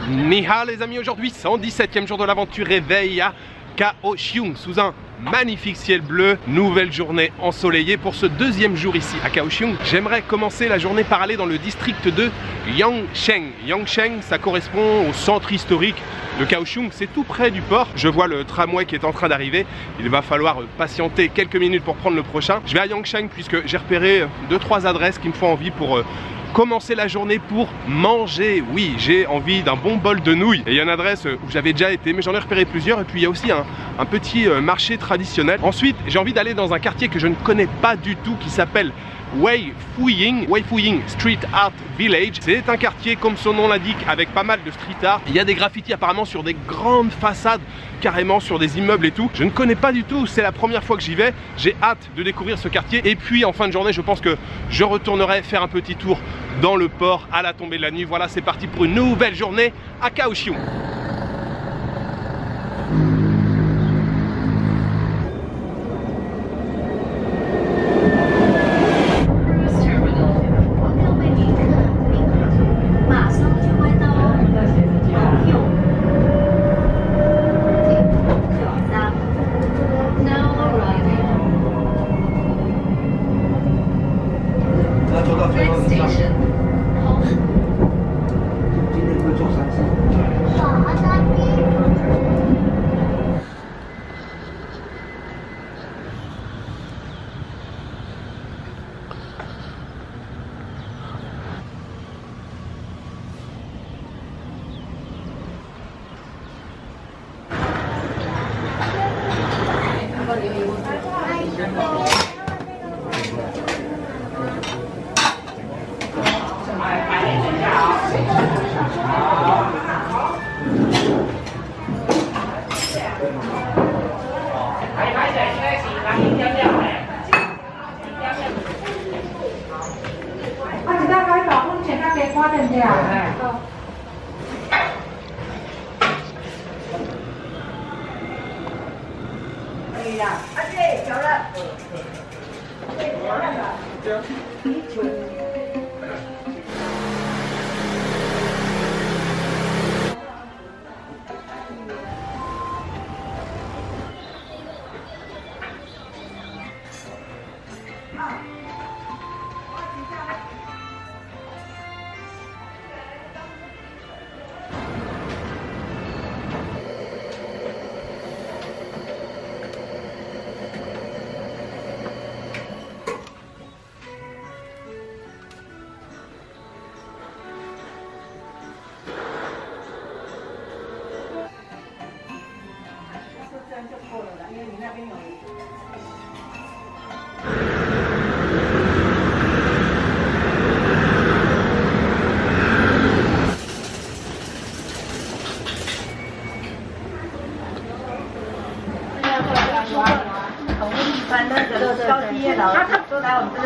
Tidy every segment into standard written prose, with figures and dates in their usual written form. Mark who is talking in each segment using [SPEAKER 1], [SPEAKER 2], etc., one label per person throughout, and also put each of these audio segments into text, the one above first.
[SPEAKER 1] Ni-hao les amis, aujourd'hui 117e jour de l'aventure réveil à Kaohsiung sous un magnifique ciel bleu, nouvelle journée ensoleillée pour ce deuxième jour ici à Kaohsiung. J'aimerais commencer la journée par aller dans le district de Yangsheng. Yangsheng, ça correspond au centre historique de Kaohsiung, c'est tout près du port. Je vois le tramway qui est en train d'arriver, il va falloir patienter quelques minutes pour prendre le prochain. Je vais à Yangsheng puisque j'ai repéré 2-3 adresses qui me font envie pour commencer la journée pour manger. Oui, j'ai envie d'un bon bol de nouilles. Et il y a une adresse où j'avais déjà été, mais j'en ai repéré plusieurs. Et puis il y a aussi un petit marché traditionnel. Ensuite, j'ai envie d'aller dans un quartier que je ne connais pas du tout qui s'appelle Weifuying Street Art Village. C'est un quartier comme son nom l'indique avec pas mal de street art. Il y a des graffitis apparemment sur des grandes façades, carrément sur des immeubles et tout. Je ne connais pas du tout, c'est la première fois que j'y vais. J'ai hâte de découvrir ce quartier. Et puis en fin de journée, je pense que je retournerai faire un petit tour dans le port à la tombée de la nuit. Voilà, c'est parti pour une nouvelle journée à Kaohsiung.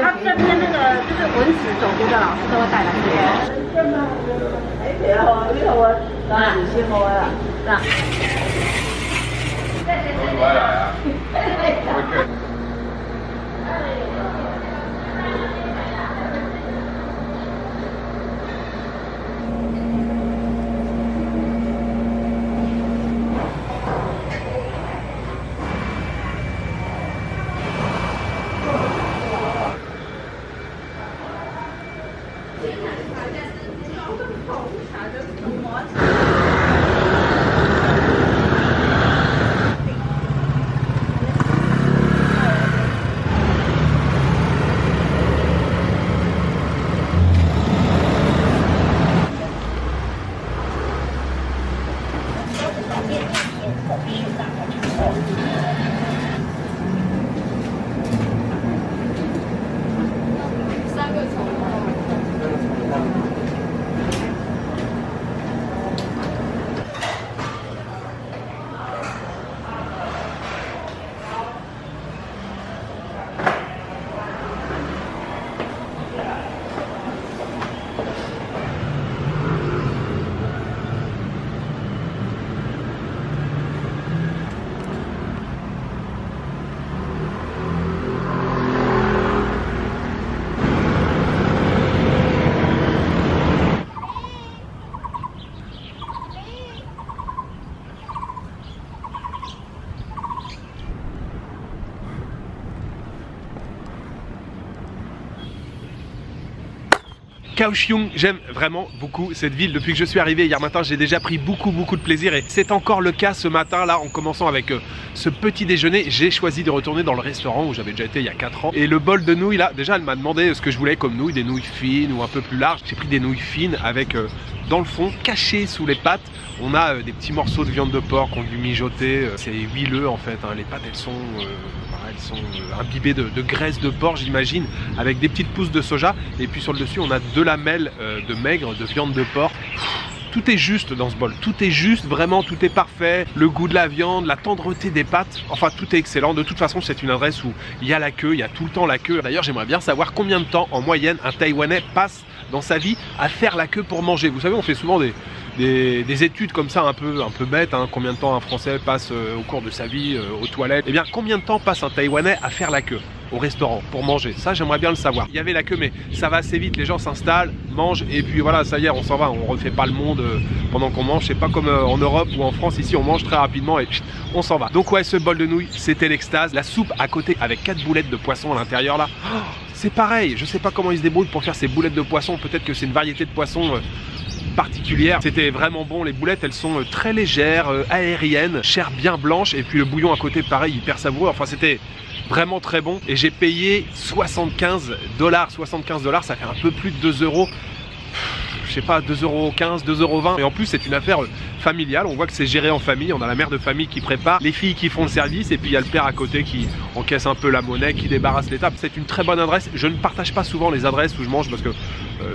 [SPEAKER 2] 他这边那个就是文史总读的老师都会带来这边。
[SPEAKER 1] Kaohsiung, j'aime vraiment beaucoup cette ville. Depuis que je suis arrivé hier matin, j'ai déjà pris beaucoup de plaisir et c'est encore le cas ce matin là en commençant avec ce petit déjeuner. J'ai choisi de retourner dans le restaurant où j'avais déjà été il y a 4 ans et le bol de nouilles là, déjà elle m'a demandé ce que je voulais comme nouilles, des nouilles fines ou un peu plus larges. J'ai pris des nouilles fines avec dans le fond, caché sous les pâtes, on a des petits morceaux de viande de porc qu'on dû mijoter. C'est huileux en fait, hein. Les pâtes elles sont imbibées de graisse de porc j'imagine, avec des petites pousses de soja et puis sur le dessus on a 2 lamelles de maigre de viande de porc. Tout est juste dans ce bol, tout est juste, vraiment tout est parfait, le goût de la viande, la tendreté des pâtes, enfin tout est excellent. De toute façon c'est une adresse où il y a la queue, il y a tout le temps la queue. D'ailleurs j'aimerais bien savoir combien de temps en moyenne un Taïwanais passe dans sa vie à faire la queue pour manger. Vous savez on fait souvent des études comme ça un peu bêtes, hein. Combien de temps un Français passe au cours de sa vie aux toilettes. Eh bien combien de temps passe un Taïwanais à faire la queue au restaurant pour manger? Ça j'aimerais bien le savoir. Il y avait la queue mais ça va assez vite, les gens s'installent, mangent et puis voilà, ça y est, on s'en va, on refait pas le monde pendant qu'on mange. C'est pas comme en Europe ou en France, ici on mange très rapidement et on s'en va. Donc ouais, ce bol de nouilles c'était l'extase. La soupe à côté avec 4 boulettes de poisson à l'intérieur là, oh, c'est pareil, je sais pas comment ils se débrouillent pour faire ces boulettes de poisson, peut-être que c'est une variété de poisson particulière. C'était vraiment bon, les boulettes elles sont très légères, aériennes, chair bien blanche et puis le bouillon à côté pareil hyper savoureux. Enfin c'était vraiment très bon et j'ai payé 75 $. 75 $, ça fait un peu plus de 2 euros. Je sais pas, 2,15 €, 2,20 € et en plus c'est une affaire familiale, on voit que c'est géré en famille, on a la mère de famille qui prépare, les filles qui font le service et puis il y a le père à côté qui encaisse un peu la monnaie, qui débarrasse les tables. C'est une très bonne adresse. Je ne partage pas souvent les adresses où je mange parce que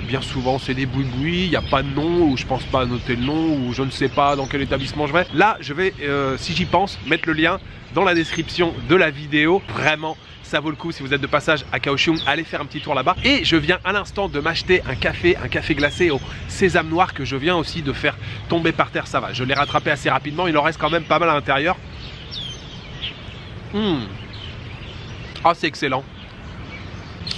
[SPEAKER 1] bien souvent c'est des boui-boui, il n'y a pas de nom ou je pense pas à noter le nom ou je ne sais pas dans quel établissement je vais. Là je vais, si j'y pense, mettre le lien dans la description de la vidéo. Vraiment ça vaut le coup si vous êtes de passage à Kaohsiung, allez faire un petit tour là-bas. Et je viens à l'instant de m'acheter un café glacé au sésame noir que je viens aussi de faire tomber par terre. Ça va, je l'ai rattrapé assez rapidement, il en reste quand même pas mal à l'intérieur. Ah c'est excellent.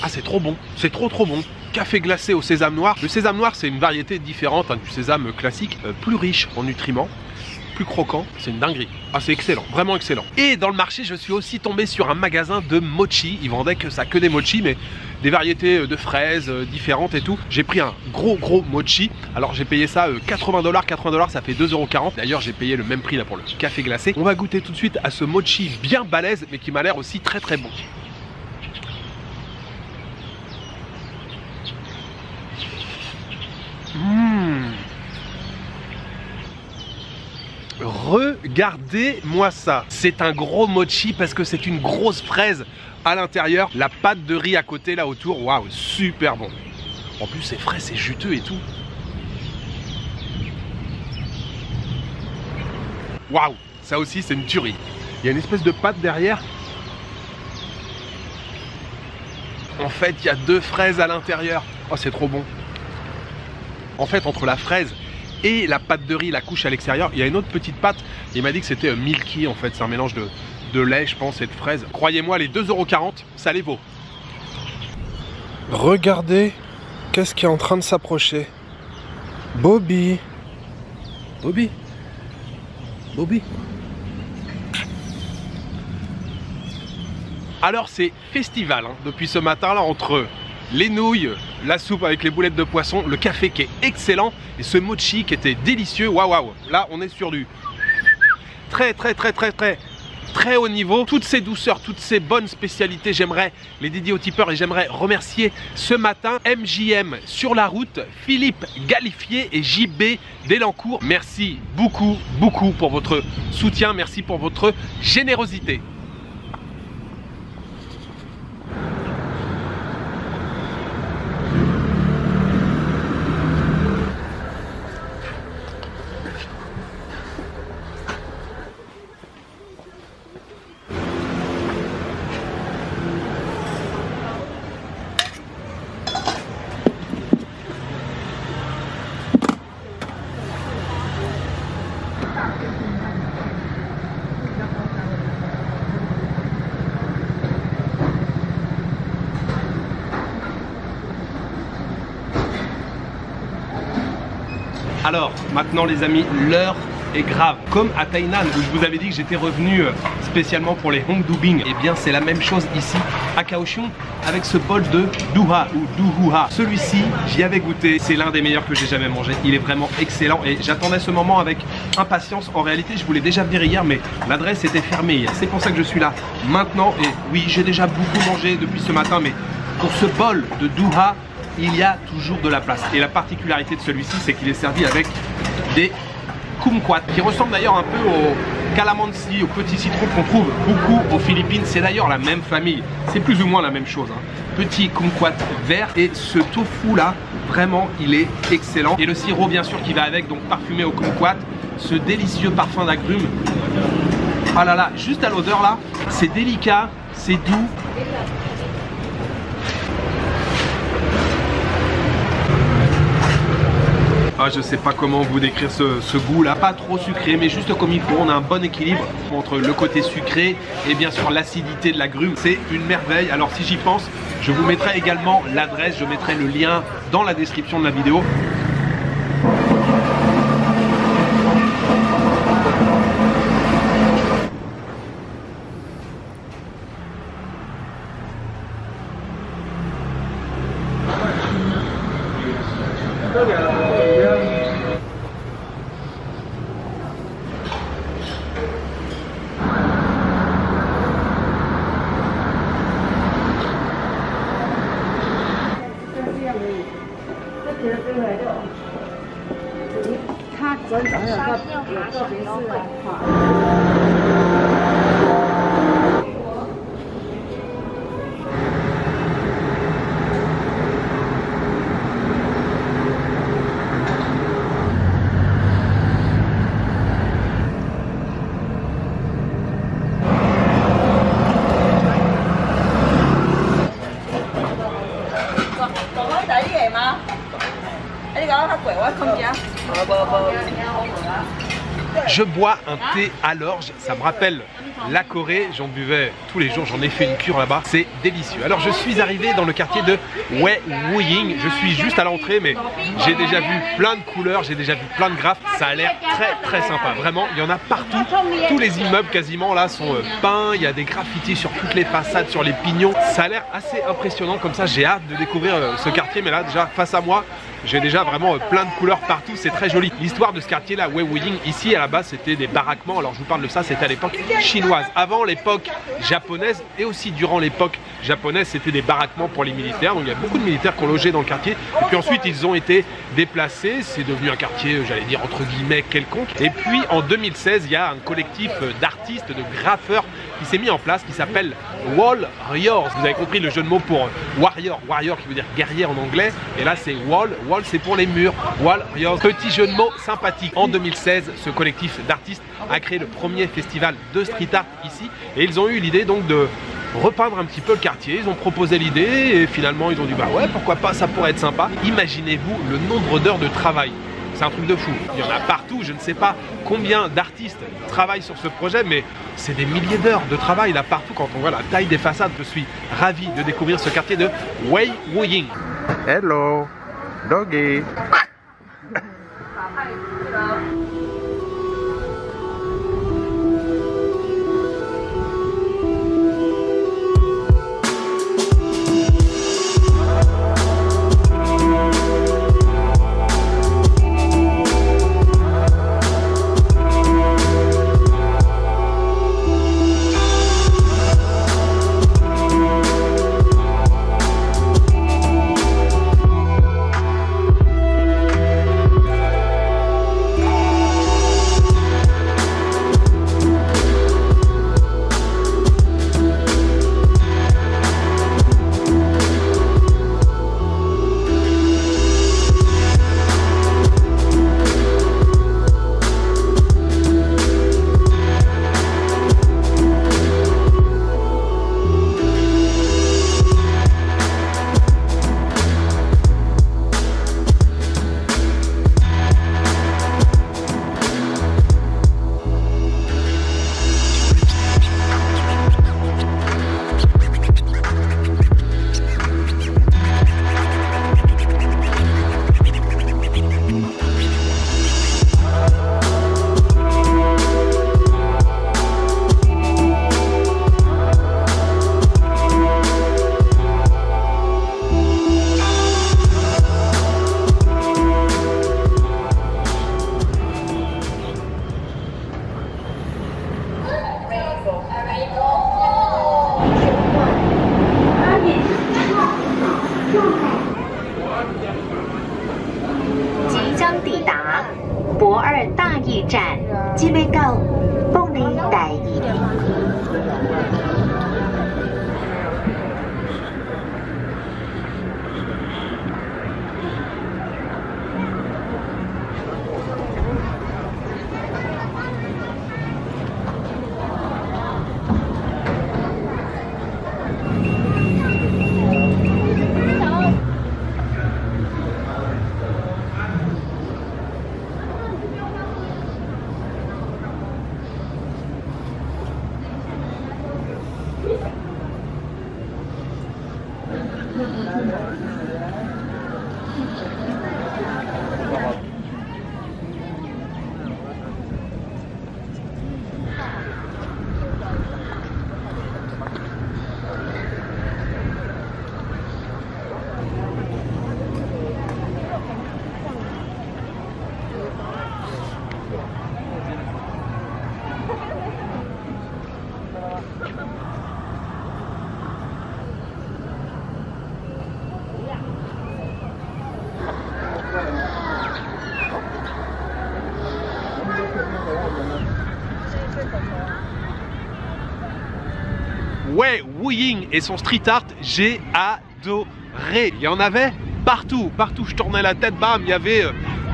[SPEAKER 1] Ah c'est trop bon, c'est trop bon. Café glacé au sésame noir. Le sésame noir c'est une variété différente hein, du sésame classique, plus riche en nutriments, plus croquant, c'est une dinguerie. Ah c'est excellent, vraiment excellent. Et dans le marché je suis aussi tombé sur un magasin de mochi. Ils vendaient que des mochi mais des variétés de fraises différentes et tout. J'ai pris un gros mochi. Alors j'ai payé ça 80 $, 80 $ ça fait 2,40 €. D'ailleurs j'ai payé le même prix là pour le café glacé. On va goûter tout de suite à ce mochi bien balèze mais qui m'a l'air aussi très bon. Regardez-moi ça, c'est un gros mochi parce que c'est une grosse fraise à l'intérieur, la pâte de riz à côté là autour, waouh, super bon. En plus c'est frais, c'est juteux et tout. Waouh, ça aussi c'est une tuerie. Il y a une espèce de pâte derrière. En fait il y a 2 fraises à l'intérieur. Oh c'est trop bon. En fait entre la fraise et la pâte de riz, la couche à l'extérieur, il y a une autre petite pâte. Il m'a dit que c'était milky en fait, c'est un mélange de lait je pense et de fraises. Croyez-moi les 2,40 €, ça les vaut. Regardez, qu'est-ce qui est en train de s'approcher? Bobby. Bobby. Bobby. Alors c'est festival hein, depuis ce matin là entre les nouilles, la soupe avec les boulettes de poisson, le café qui est excellent et ce mochi qui était délicieux. Waouh, là on est sur du très haut niveau. Toutes ces douceurs, toutes ces bonnes spécialités, j'aimerais les dédier aux tipeurs et j'aimerais remercier ce matin MJM sur la route, Philippe Galifier et JB Delancourt. Merci beaucoup pour votre soutien, merci pour votre générosité. Alors, maintenant les amis, l'heure est grave. Comme à Tainan où je vous avais dit que j'étais revenu spécialement pour les Hongdubing, et bien c'est la même chose ici à Kaohsiung avec ce bol de duha ou duhuha. Celui-ci, j'y avais goûté, c'est l'un des meilleurs que j'ai jamais mangé. Il est vraiment excellent et j'attendais ce moment avec impatience. En réalité, je voulais déjà venir hier, mais l'adresse était fermée hier. C'est pour ça que je suis là maintenant. Et oui, j'ai déjà beaucoup mangé depuis ce matin, mais pour ce bol de duha, il y a toujours de la place. Et la particularité de celui-ci, c'est qu'il est servi avec des kumquat, qui ressemblent d'ailleurs un peu au calamansi, au petit citron qu'on trouve beaucoup aux Philippines. C'est d'ailleurs la même famille, c'est plus ou moins la même chose, hein. Petit kumquat vert, et ce tofu là, vraiment il est excellent. Et le sirop bien sûr qui va avec, donc parfumé au kumquat, ce délicieux parfum d'agrumes. Ah là là, juste à l'odeur là, c'est délicat, c'est doux. Ah, je sais pas comment vous décrire ce goût là, pas trop sucré mais juste comme il faut. On a un bon équilibre entre le côté sucré et bien sûr l'acidité de l'agrume. C'est une merveille. Alors si j'y pense, je vous mettrai également l'adresse, je mettrai le lien dans la description de la vidéo. Je bois un thé à l'orge, ça me rappelle la Corée, j'en buvais tous les jours, j'en ai fait une cure là-bas, c'est délicieux. Alors je suis arrivé dans le quartier de Wei Wuying, je suis juste à l'entrée mais j'ai déjà vu plein de couleurs, j'ai déjà vu plein de graphes, ça a l'air très sympa, vraiment, il y en a partout, tous les immeubles quasiment là sont peints, il y a des graffitis sur toutes les façades, sur les pignons, ça a l'air assez impressionnant comme ça, j'ai hâte de découvrir ce quartier, mais là déjà face à moi, j'ai déjà vraiment plein de couleurs partout, c'est très joli. L'histoire de ce quartier là, Wei Wuying, ici à la base c'était des baraquements, alors je vous parle de ça, c'était à l'époque chinoise. Avant l'époque japonaise et aussi durant l'époque japonaise, c'était des baraquements pour les militaires, donc il y a beaucoup de militaires qui ont logé dans le quartier. Et puis ensuite ils ont été déplacés, c'est devenu un quartier, j'allais dire entre guillemets quelconque. Et puis en 2016, il y a un collectif d'artistes, de graffeurs qui s'est mis en place, qui s'appelle Warriors. Vous avez compris le jeu de mots pour warrior, warrior qui veut dire guerrier en anglais, et là c'est wall c'est pour les murs, Warriors, petit jeu de mots sympathique. En 2016, ce collectif d'artistes a créé le premier festival de street art ici, et ils ont eu l'idée donc de repeindre un petit peu le quartier. Ils ont proposé l'idée et finalement ils ont dit bah ouais, pourquoi pas, ça pourrait être sympa. Imaginez-vous le nombre d'heures de travail. C'est un truc de fou. Il y en a partout, je ne sais pas combien d'artistes travaillent sur ce projet, mais c'est des milliers d'heures de travail là partout. Quand on voit la taille des façades, je suis ravi de découvrir ce quartier de Wei Wuying. Hello, doggy. Ouais, Wu Ying et son street art, j'ai adoré. Il y en avait partout, partout. Je tournais la tête, bam, il y avait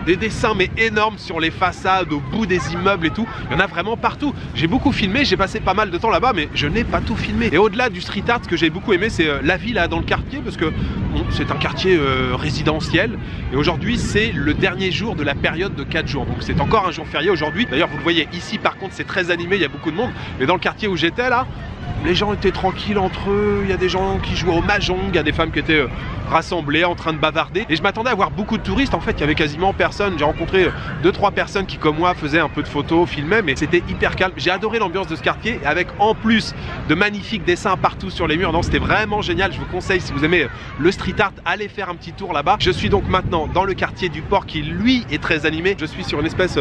[SPEAKER 1] des dessins mais énormes sur les façades, au bout des immeubles et tout. Il y en a vraiment partout. J'ai beaucoup filmé, j'ai passé pas mal de temps là-bas, mais je n'ai pas tout filmé. Et au-delà du street art, ce que j'ai beaucoup aimé, c'est la vie là dans le quartier, parce que bon, c'est un quartier résidentiel. Et aujourd'hui, c'est le dernier jour de la période de 4 jours. Donc c'est encore un jour férié aujourd'hui. D'ailleurs, vous le voyez ici, par contre, c'est très animé, il y a beaucoup de monde. Mais dans le quartier où j'étais là, les gens étaient tranquilles entre eux, il y a des gens qui jouaient au mahjong, il y a des femmes qui étaient rassemblées en train de bavarder. Et je m'attendais à voir beaucoup de touristes, en fait il y avait quasiment personne. J'ai rencontré 2-3 personnes qui comme moi faisaient un peu de photos, filmaient, mais c'était hyper calme. J'ai adoré l'ambiance de ce quartier, avec en plus de magnifiques dessins partout sur les murs. Non, c'était vraiment génial, je vous conseille, si vous aimez le street art, allez faire un petit tour là-bas. Je suis donc maintenant dans le quartier du port qui lui est très animé. Je suis sur une espèce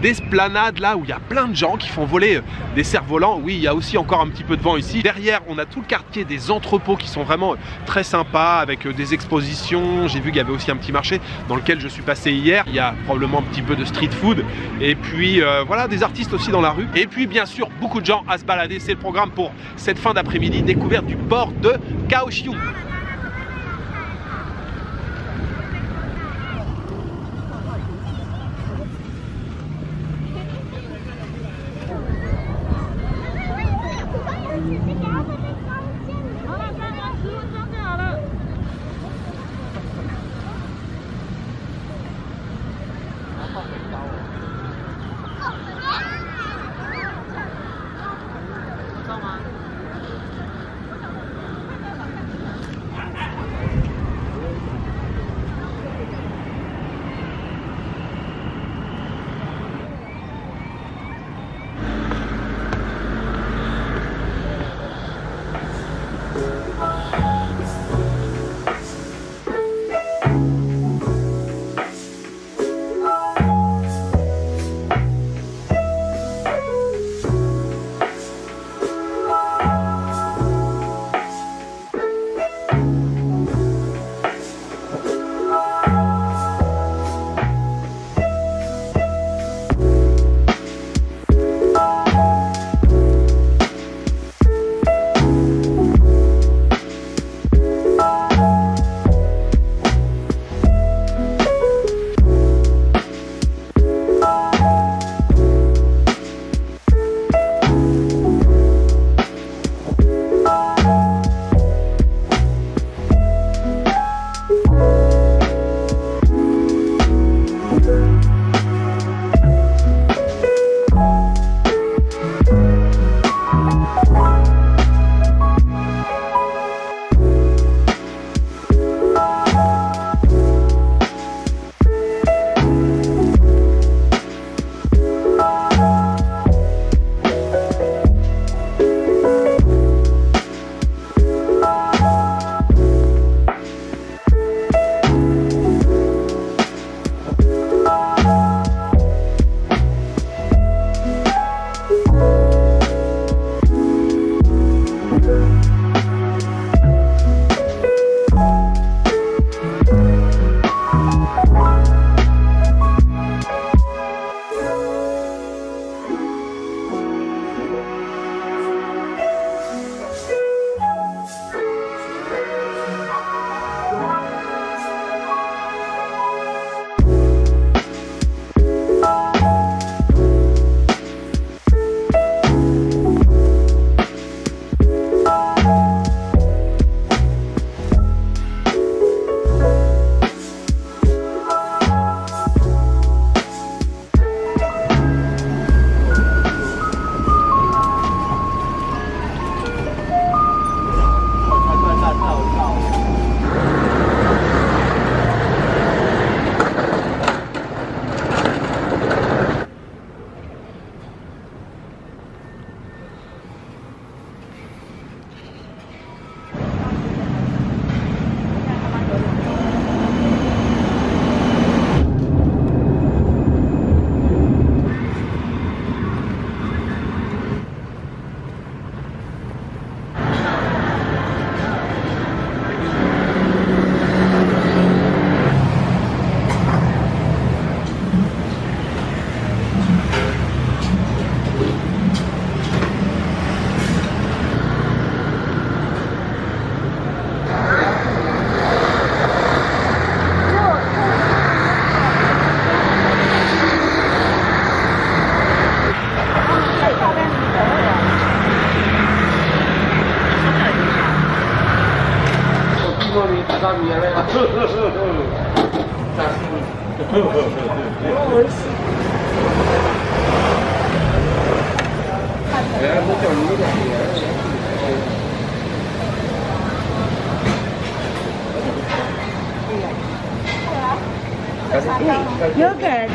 [SPEAKER 1] d'esplanade là où il y a plein de gens qui font voler des cerfs-volants. Oui, il y a aussi encore un petit peu de vent ici. Derrière, on a tout le quartier des entrepôts qui sont vraiment très sympas, avec des expositions. J'ai vu qu'il y avait aussi un petit marché dans lequel je suis passé hier. Il y a probablement un petit peu de street food. Et puis voilà, des artistes aussi dans la rue. Et puis bien sûr, beaucoup de gens à se balader. C'est le programme pour cette fin d'après-midi. Découverte du port de Kaohsiung.
[SPEAKER 2] Yogurt.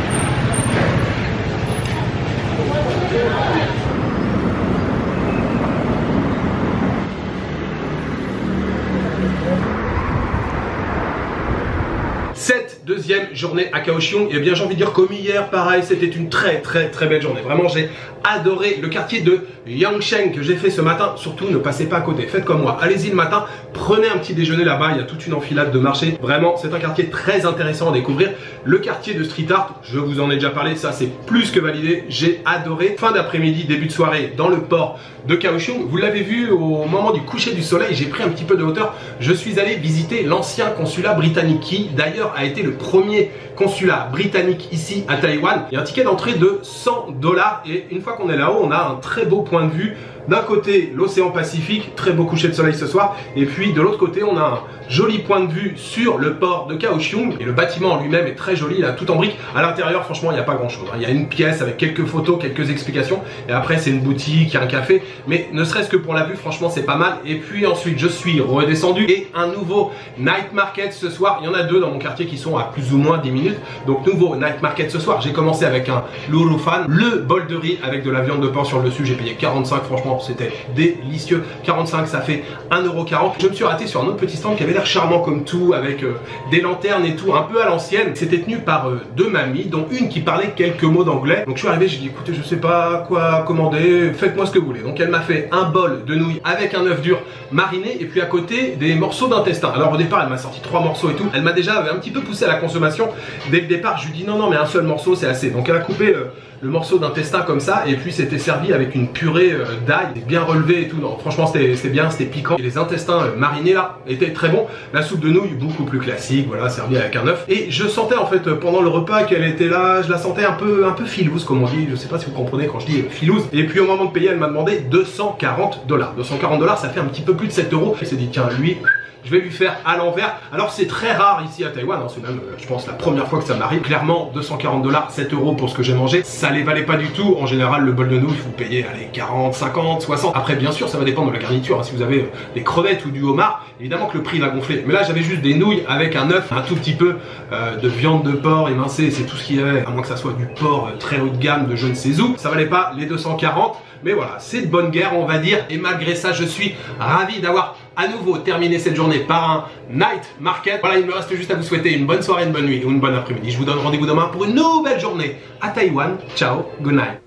[SPEAKER 1] Cette deuxième journée à Kaohsiung, et bien j'ai envie de dire comme hier, pareil, c'était une très belle journée. Vraiment, j'ai adoré le quartier de Yangsheng que j'ai fait ce matin. Surtout, ne passez pas à côté, faites comme moi. Allez-y le matin, prenez un petit déjeuner là-bas, il y a toute une enfilade de marchés. Vraiment, c'est un quartier très intéressant à découvrir. Le quartier de street art, je vous en ai déjà parlé, ça c'est plus que validé. J'ai adoré. Fin d'après-midi, début de soirée dans le port de Kaohsiung. Vous l'avez vu au moment du coucher du soleil, j'ai pris un petit peu de hauteur. Je suis allé visiter l'ancien consulat britannique qui d'ailleurs a été le premier consulat britannique ici à Taïwan. Il y a un ticket d'entrée de 100 $ et une fois qu'on est là-haut, on a un très beau point de vue. D'un côté, l'océan Pacifique, très beau coucher de soleil ce soir, et puis de l'autre côté, on a un joli point de vue sur le port de Kaohsiung, et le bâtiment en lui-même est très joli, il a tout en briques. À l'intérieur, franchement, il n'y a pas grand-chose. Il y a une pièce avec quelques photos, quelques explications, et après, c'est une boutique, il y a un café, mais ne serait-ce que pour la vue, franchement, c'est pas mal. Et puis ensuite, je suis redescendu, et un nouveau night market ce soir. Il y en a deux dans mon quartier qui sont à plus ou moins 10 minutes, donc nouveau night market ce soir. J'ai commencé avec un lurufan, le bol de riz avec de la viande de porc sur le dessus. J'ai payé 45, franchement, c'était délicieux. 45, ça fait 1,40 €. Je me suis raté sur un autre petit stand qui avait l'air charmant comme tout, avec des lanternes et tout, un peu à l'ancienne. C'était tenu par deux mamies, dont une qui parlait quelques mots d'anglais. Donc je suis arrivé, j'ai dit écoutez, je sais pas quoi commander, faites-moi ce que vous voulez. Donc elle m'a fait un bol de nouilles avec un œuf dur mariné et puis à côté des morceaux d'intestin. Alors au départ, elle m'a sorti 3 morceaux et tout. Elle m'a déjà un petit peu poussé à la consommation. Dès le départ, je lui dis non, mais un seul morceau c'est assez. Donc elle a coupé le morceau d'intestin comme ça, et puis c'était servi avec une purée d'ail bien relevée et tout. Non, franchement c'était bien, c'était piquant, et les intestins marinés là étaient très bons. La soupe de nouilles beaucoup plus classique, voilà, servie avec un œuf, et je sentais en fait pendant le repas qu'elle était là, je la sentais un peu filouse comme on dit, je sais pas si vous comprenez quand je dis filouse. Et puis au moment de payer, elle m'a demandé 240 $. 240 $, ça fait un petit peu plus de 7 €. Elle s'est dit tiens, lui, je vais lui faire à l'envers. Alors c'est très rare ici à Taïwan, hein, c'est même je pense la première fois que ça m'arrive. Clairement 240 $, 7 € pour ce que j'ai mangé, ça les valait pas du tout. En général le bol de nouilles vous payez allez 40, 50, 60. Après bien sûr ça va dépendre de la garniture, hein. Si vous avez des crevettes ou du homard, évidemment que le prix va gonfler. Mais là j'avais juste des nouilles avec un œuf, un tout petit peu de viande de porc émincée, c'est tout ce qu'il y avait, à moins que ça soit du porc très haut de gamme de je ne sais où. Ça valait pas les 240. Mais voilà, c'est de bonne guerre on va dire, et malgré ça je suis ravi d'avoir à nouveau terminé cette journée par un night market. Voilà, il me reste juste à vous souhaiter une bonne soirée, une bonne nuit ou une bonne après-midi. Je vous donne rendez-vous demain pour une nouvelle journée à Taïwan. Ciao, good night.